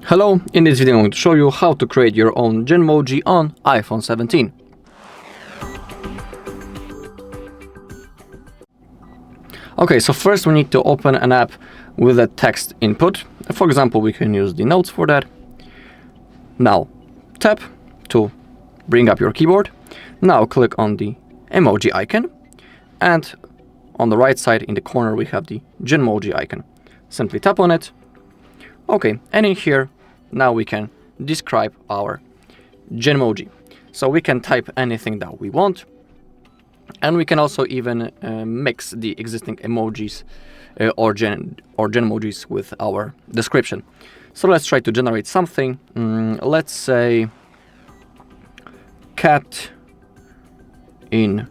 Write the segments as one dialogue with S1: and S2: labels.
S1: Hello, in this video I'm going to show you how to create your own Genmoji on iPhone 17. Okay, so first we need to open an app with a text input. For example, we can use the notes for that. Now, tap to bring up your keyboard. Now click on the emoji icon, and on the right side in the corner we have the Genmoji icon. Simply tap on it. Okay, and in here now we can describe our Genmoji. So we can type anything that we want, and we can also even mix the existing emojis or Genmojis with our description. So let's try to generate something. Let's say cat in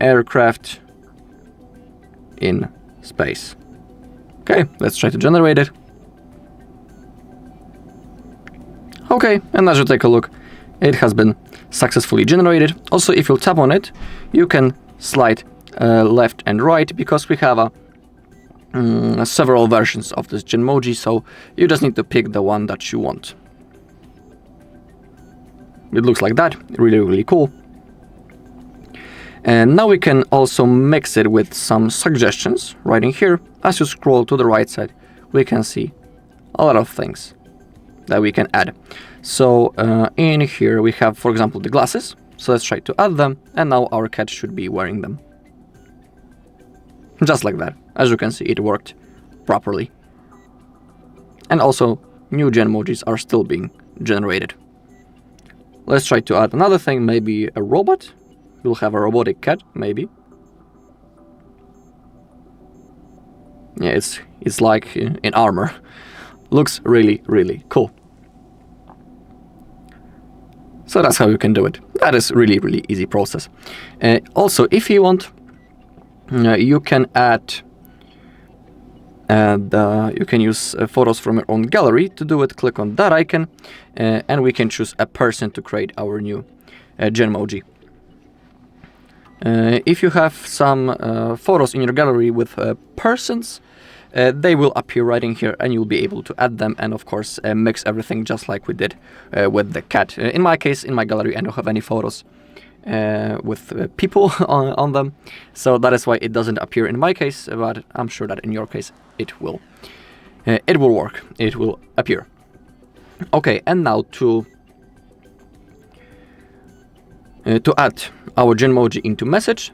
S1: aircraft in space. Okay, let's try to generate it. Okay, and as you take a look, it has been successfully generated. Also, if you tap on it, you can slide left and right, because we have several versions of this Genmoji, so you just need to pick the one that you want. It looks like that, really cool. And now we can also mix it with some suggestions right in here. As you scroll to the right side, we can see a lot of things that we can add. So in here we have, for example, the glasses. So let's try to add them, and now our cat should be wearing them. Just like that. As you can see, it worked properly. And also new Genmojis are still being generated. Let's try to add another thing, maybe a robot. We'll have a robotic cat, maybe. Yeah, it's like in armor. Looks really cool. So that's how you can do it. That is really easy process. Also, if you want, you can add you can use photos from your own gallery. To do it, click on that icon, and we can choose a person to create our new Genmoji. If you have some photos in your gallery with persons, they will appear right in here, and you'll be able to add them and of course mix everything just like we did with the cat. In my case, in my gallery, I don't have any photos with people on them, so that is why it doesn't appear in my case, but I'm sure that in your case it will work, it will appear. Okay, and now to add our Genmoji into message,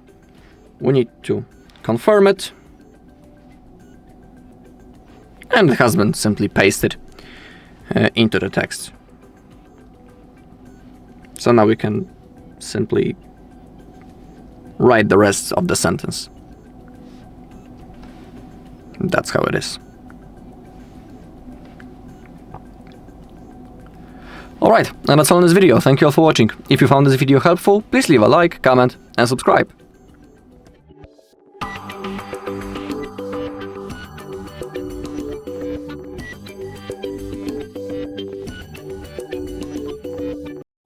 S1: we need to confirm it, and it has been simply pasted into the text. So now we can simply write the rest of the sentence. That's how it is. Alright, and that's all in this video. Thank you all for watching. If you found this video helpful, please leave a like, comment, and subscribe.